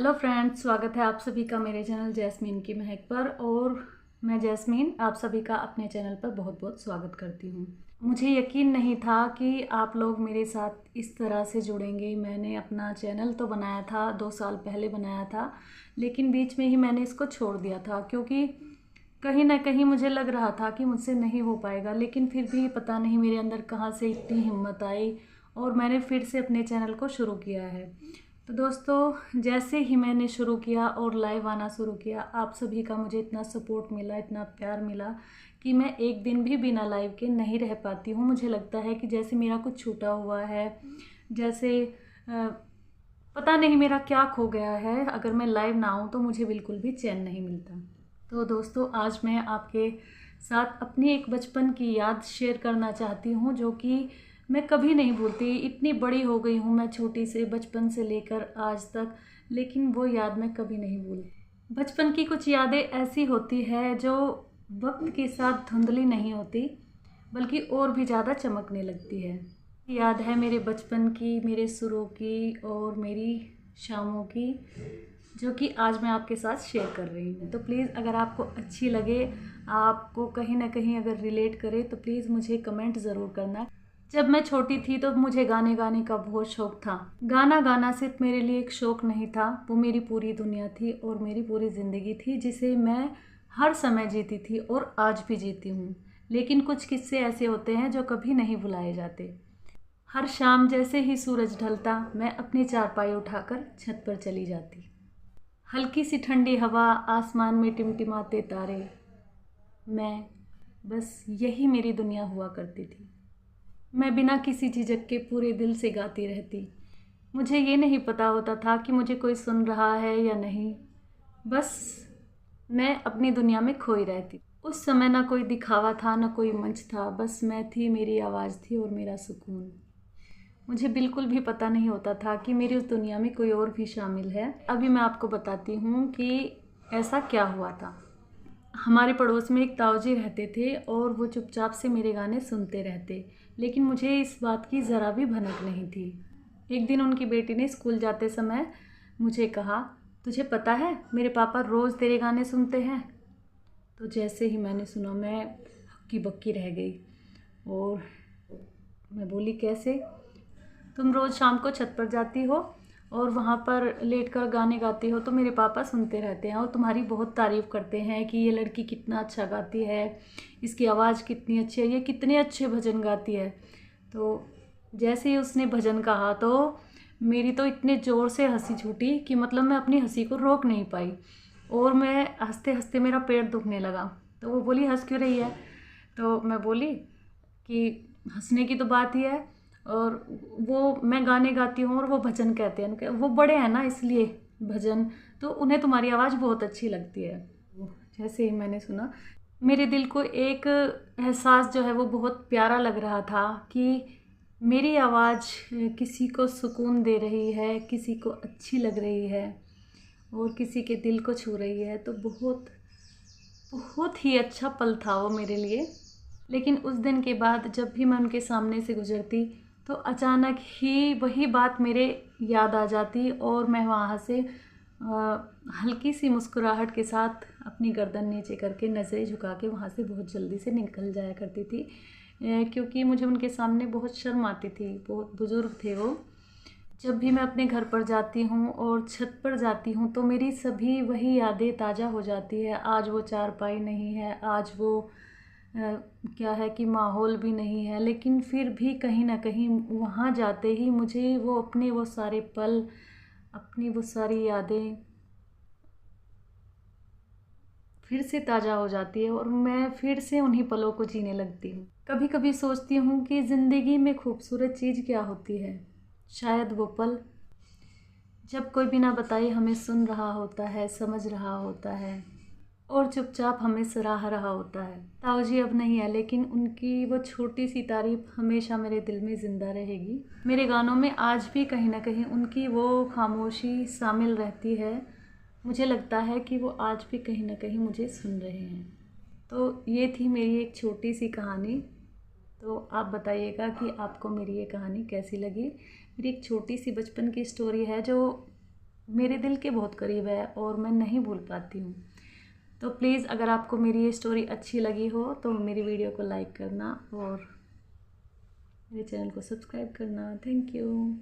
Hello friends, स्वागत है आप सभी का मेरे चैनल जैस्मीन की महक पर। और मैं जैस्मीन आप सभी का अपने चैनल पर बहुत बहुत स्वागत करती हूँ। मुझे यकीन नहीं था कि आप लोग मेरे साथ इस तरह से जुड़ेंगे। मैंने अपना चैनल तो बनाया था, 2 साल पहले बनाया था, लेकिन बीच में ही मैंने इसको छोड़ दिया था क्योंकि कहीं ना कहीं मुझे लग रहा था कि मुझसे नहीं हो पाएगा। लेकिन फिर भी पता नहीं मेरे अंदर कहाँ से इतनी हिम्मत आई और मैंने फिर से अपने चैनल को शुरू किया है। तो दोस्तों, जैसे ही मैंने शुरू किया और लाइव आना शुरू किया, आप सभी का मुझे इतना सपोर्ट मिला, इतना प्यार मिला कि मैं एक दिन भी बिना लाइव के नहीं रह पाती हूँ। मुझे लगता है कि जैसे मेरा कुछ छूटा हुआ है, जैसे पता नहीं मेरा क्या खो गया है। अगर मैं लाइव ना आऊँ तो मुझे बिल्कुल भी चैन नहीं मिलता। तो दोस्तों, आज मैं आपके साथ अपनी एक बचपन की याद शेयर करना चाहती हूँ, जो कि मैं कभी नहीं भूलती। इतनी बड़ी हो गई हूँ मैं, छोटी से बचपन से लेकर आज तक, लेकिन वो याद मैं कभी नहीं भूलती। बचपन की कुछ यादें ऐसी होती है जो वक्त के साथ धुंधली नहीं होती, बल्कि और भी ज़्यादा चमकने लगती है। याद है मेरे बचपन की, मेरे सुरों की और मेरी शामों की, जो कि आज मैं आपके साथ शेयर कर रही हूँ। तो प्लीज़, अगर आपको अच्छी लगे, आपको कहीं ना कहीं अगर रिलेट करे, तो प्लीज़ मुझे कमेंट ज़रूर करना। जब मैं छोटी थी तो मुझे गाने गाने का बहुत शौक़ था। गाना गाना सिर्फ मेरे लिए एक शौक़ नहीं था, वो मेरी पूरी दुनिया थी और मेरी पूरी ज़िंदगी थी, जिसे मैं हर समय जीती थी और आज भी जीती हूँ। लेकिन कुछ किस्से ऐसे होते हैं जो कभी नहीं भुलाए जाते। हर शाम जैसे ही सूरज ढलता, मैं अपनी चारपाई उठाकर छत पर चली जाती। हल्की सी ठंडी हवा, आसमान में टिमटिमाते तारे, मैं बस यही मेरी दुनिया हुआ करती थी। मैं बिना किसी झिझक के पूरे दिल से गाती रहती। मुझे ये नहीं पता होता था कि मुझे कोई सुन रहा है या नहीं, बस मैं अपनी दुनिया में खोई रहती। उस समय ना कोई दिखावा था, ना कोई मंच था, बस मैं थी, मेरी आवाज़ थी और मेरा सुकून। मुझे बिल्कुल भी पता नहीं होता था कि मेरी उस दुनिया में कोई और भी शामिल है। अभी मैं आपको बताती हूँ कि ऐसा क्या हुआ था। हमारे पड़ोस में एक ताऊजी रहते थे और वो चुपचाप से मेरे गाने सुनते रहते, लेकिन मुझे इस बात की ज़रा भी भनक नहीं थी। एक दिन उनकी बेटी ने स्कूल जाते समय मुझे कहा, तुझे पता है मेरे पापा रोज़ तेरे गाने सुनते हैं। तो जैसे ही मैंने सुना, मैं हक्की बक्की रह गई और मैं बोली, कैसे? तुम रोज़ शाम को छत पर जाती हो और वहाँ पर लेटकर गाने गाती हो, तो मेरे पापा सुनते रहते हैं और तुम्हारी बहुत तारीफ़ करते हैं कि ये लड़की कितना अच्छा गाती है, इसकी आवाज़ कितनी अच्छी है, ये कितने अच्छे भजन गाती है। तो जैसे ही उसने भजन कहा तो मेरी तो इतने ज़ोर से हंसी छूटी कि मतलब मैं अपनी हंसी को रोक नहीं पाई और मैं हंसते हंसते मेरा पेट दुखने लगा। तो वो बोली, हंस क्यों रही है? तो मैं बोली कि हंसने की तो बात ही है, और वो मैं गाने गाती हूँ और वो भजन कहते हैं, वो बड़े हैं ना इसलिए भजन, तो उन्हें तुम्हारी आवाज़ बहुत अच्छी लगती है। जैसे ही मैंने सुना, मेरे दिल को एक एहसास जो है वो बहुत प्यारा लग रहा था कि मेरी आवाज़ किसी को सुकून दे रही है, किसी को अच्छी लग रही है और किसी के दिल को छू रही है। तो बहुत बहुत ही अच्छा पल था वो मेरे लिए। लेकिन उस दिन के बाद जब भी मैं उनके सामने से गुजरती, तो अचानक ही वही बात मेरे याद आ जाती और मैं वहाँ से हल्की सी मुस्कुराहट के साथ अपनी गर्दन नीचे करके, नज़रें झुका के वहाँ से बहुत जल्दी से निकल जाया करती थी, क्योंकि मुझे उनके सामने बहुत शर्म आती थी। बहुत बुज़ुर्ग थे वो। जब भी मैं अपने घर पर जाती हूँ और छत पर जाती हूँ, तो मेरी सभी वही यादें ताज़ा हो जाती है। आज वो चारपाई नहीं है, आज वो क्या है कि माहौल भी नहीं है, लेकिन फिर भी कहीं ना कहीं वहाँ जाते ही मुझे वो अपने वो सारे पल, अपनी वो सारी यादें फिर से ताज़ा हो जाती है और मैं फिर से उन्हीं पलों को जीने लगती हूँ। कभी कभी सोचती हूँ कि ज़िंदगी में खूबसूरत चीज़ क्या होती है। शायद वो पल जब कोई बिना बताए हमें सुन रहा होता है, समझ रहा होता है और चुपचाप हमें सराह रहा होता है। ताऊजी अब नहीं है, लेकिन उनकी वो छोटी सी तारीफ़ हमेशा मेरे दिल में ज़िंदा रहेगी। मेरे गानों में आज भी कहीं ना कहीं उनकी वो खामोशी शामिल रहती है। मुझे लगता है कि वो आज भी कहीं ना कहीं मुझे सुन रहे हैं। तो ये थी मेरी एक छोटी सी कहानी। तो आप बताइएगा कि आपको मेरी ये कहानी कैसी लगी। मेरी एक छोटी सी बचपन की स्टोरी है जो मेरे दिल के बहुत करीब है और मैं नहीं भूल पाती हूँ। तो प्लीज़ अगर आपको मेरी ये स्टोरी अच्छी लगी हो तो मेरी वीडियो को लाइक करना और मेरे चैनल को सब्सक्राइब करना। Thank you.